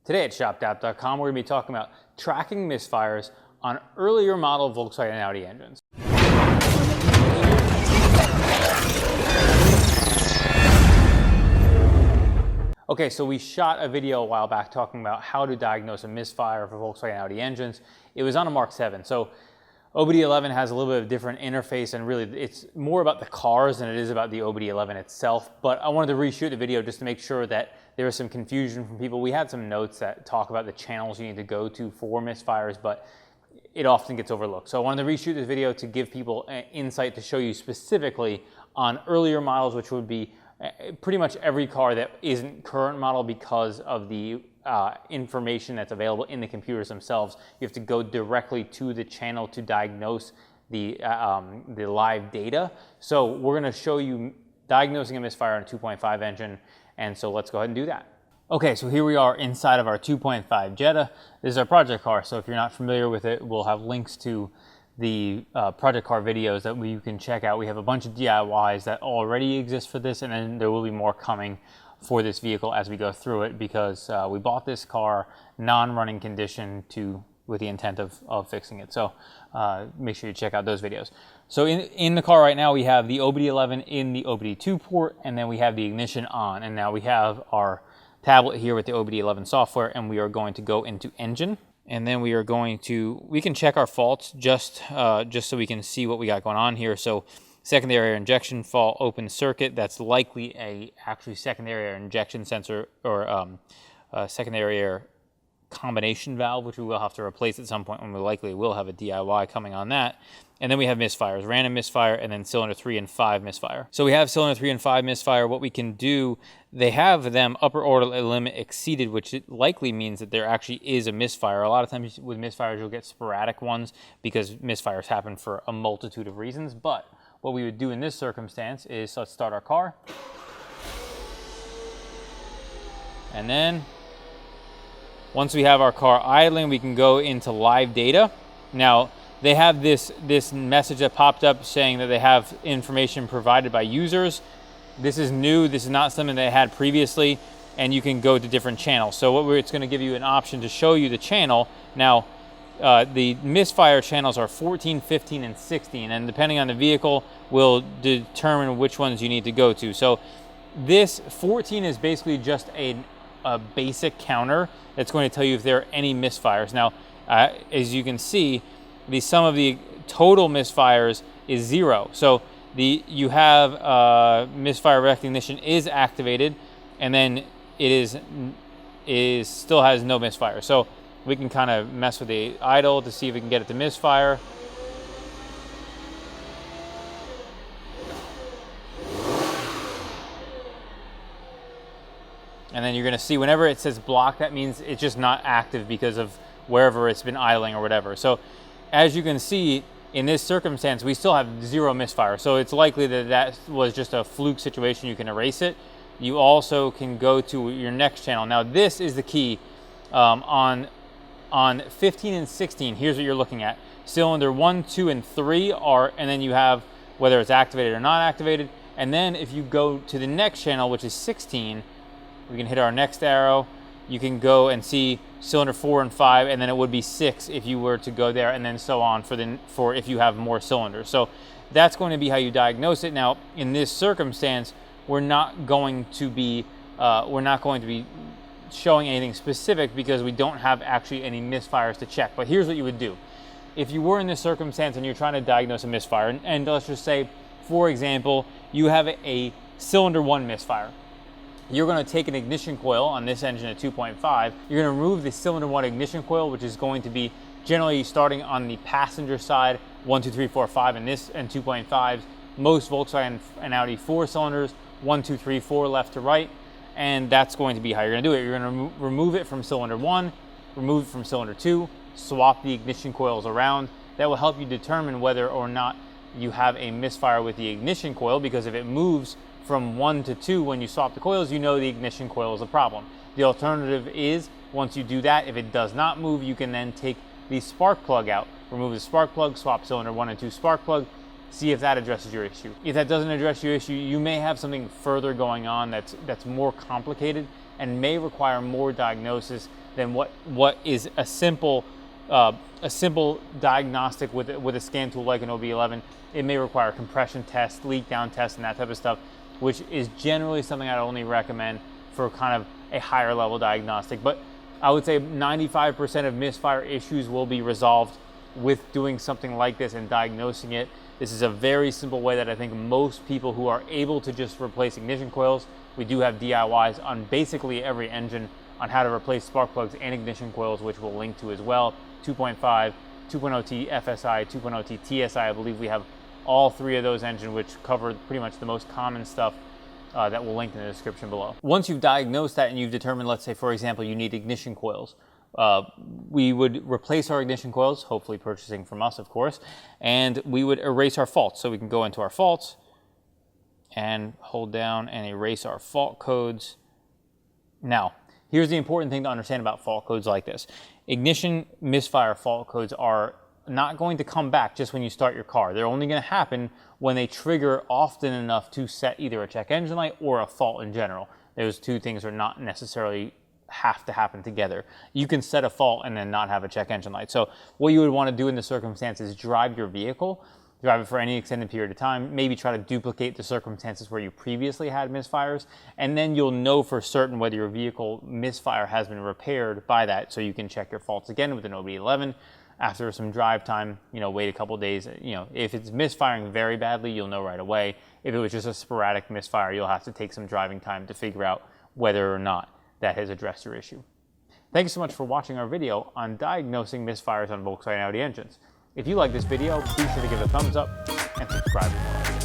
Today at shopdap.com, we're going to be talking about tracking misfires on earlier model Volkswagen and Audi engines. Okay, so we shot a video a while back talking about how to diagnose a misfire for Volkswagen and Audi engines. It was on a Mark 7. So OBDelven has a little bit of a different interface, and really it's more about the cars than it is about the OBDelven itself. But I wanted to reshoot the video just to make sure that there was some confusion from people. We had some notes that talk about the channels you need to go to for misfires, but it often gets overlooked. So I wanted to reshoot this video to give people insight to show you specifically on earlier models, which would be pretty much every car that isn't current model because of the information that's available in the computers themselves. You have to go directly to the channel to diagnose the live data. So we're going to show you diagnosing a misfire on a 2.5 engine, and so let's go ahead and do that. Okay, so here we are inside of our 2.5 Jetta. This is our project car, so if you're not familiar with it, we'll have links to the project car videos that you can check out. We have a bunch of DIYs that already exist for this, and then there will be more coming for this vehicle as we go through it, because we bought this car non-running condition with the intent of fixing it. So make sure you check out those videos. So in the car right now, we have the OBDelven in the OBD2 port, and then we have the ignition on. And now we have our tablet here with the OBDelven software, and we are going to go into engine. And then we can check our faults just so we can see what we got going on here. So secondary air injection fault, open circuit, that's likely actually secondary air injection sensor or secondary air combination valve, which we will have to replace at some point when we likely will have a DIY coming on that. And then we have misfires, random misfire, and then cylinder 3 and 5 misfire. So we have cylinder 3 and 5 misfire. What we can do, they have them upper order limit exceeded, which likely means that there actually is a misfire. A lot of times with misfires, you'll get sporadic ones because misfires happen for a multitude of reasons. But what we would do in this circumstance is, let's start our car. And then once we have our car idling, we can go into live data. Now, they have this message that popped up saying that they have information provided by users. This is new. This is not something they had previously, and you can go to different channels. So it's going to give you an option to show you the channel. Now, the misfire channels are 14, 15, and 16, and depending on the vehicle, will determine which ones you need to go to. So this 14 is basically just a basic counter that's going to tell you if there are any misfires. Now, as you can see, the sum of the total misfires is 0. So you have misfire recognition is activated, and then it still has no misfire. So we can kind of mess with the idle to see if we can get it to misfire. And then you're going to see whenever it says block, that means it's just not active because of wherever it's been idling or whatever. So as you can see, in this circumstance, we still have 0 misfire. So it's likely that that was just a fluke situation. You can erase it. You also can go to your next channel. Now this is the key. On 15 and 16, here's what you're looking at. Cylinder 1, 2, and 3 and then you have whether it's activated or not activated. And then if you go to the next channel, which is 16, we can hit our next arrow. You can go and see cylinder 4 and 5, and then it would be 6 if you were to go there, and then so on for if you have more cylinders. So that's going to be how you diagnose it. Now, in this circumstance, we're not going to be showing anything specific because we don't have actually any misfires to check. But here's what you would do. If you were in this circumstance and you're trying to diagnose a misfire, and let's just say, for example, you have a cylinder 1 misfire. You're going to take an ignition coil on this engine at 2.5. You're going to remove the cylinder 1 ignition coil, which is going to be generally starting on the passenger side, 1, 2, 3, 4, 5 in this and 2.5s. Most Volkswagen and Audi 4 cylinders, 1, 2, 3, 4 left to right. And that's going to be how you're going to do it. You're going to remove it from cylinder 1, remove it from cylinder 2, swap the ignition coils around. That will help you determine whether or not you have a misfire with the ignition coil, because if it moves from 1 to 2 when you swap the coils, you know the ignition coil is a problem. The alternative is, once you do that, if it does not move, you can then take the spark plug out, remove the spark plug, swap cylinder 1 and 2 spark plug, see if that addresses your issue. If that doesn't address your issue, you may have something further going on that's more complicated and may require more diagnosis than what is a simple diagnostic with a scan tool like an OBDelven. It may require compression tests, leak down tests, and that type of stuff, which is generally something I'd only recommend for kind of a higher level diagnostic. But I would say 95% of misfire issues will be resolved with doing something like this and diagnosing it. This is a very simple way that I think most people who are able to just replace ignition coils, we do have DIYs on basically every engine on how to replace spark plugs and ignition coils, which we'll link to as well. 2.5, 2.0T FSI, 2.0T TSI, I believe we have all three of those engines, which cover pretty much the most common stuff that we'll link in the description below. Once you've diagnosed that and you've determined, let's say, for example, you need ignition coils, we would replace our ignition coils, hopefully purchasing from us, of course, and we would erase our faults. So we can go into our faults and hold down and erase our fault codes. Now, here's the important thing to understand about fault codes like this. Ignition misfire fault codes are not going to come back just when you start your car. They're only going to happen when they trigger often enough to set either a check engine light or a fault in general. Those two things are not necessarily have to happen together. You can set a fault and then not have a check engine light. So what you would want to do in this circumstance is drive your vehicle, drive it for any extended period of time, maybe try to duplicate the circumstances where you previously had misfires, and then you'll know for certain whether your vehicle misfire has been repaired by that, so you can check your faults again with an OBDelven. After some drive time, wait a couple days. If it's misfiring very badly, you'll know right away. If it was just a sporadic misfire, you'll have to take some driving time to figure out whether or not that has addressed your issue. Thanks so much for watching our video on diagnosing misfires on Volkswagen Audi engines. If you like this video, be sure to give it a thumbs up and subscribe for more.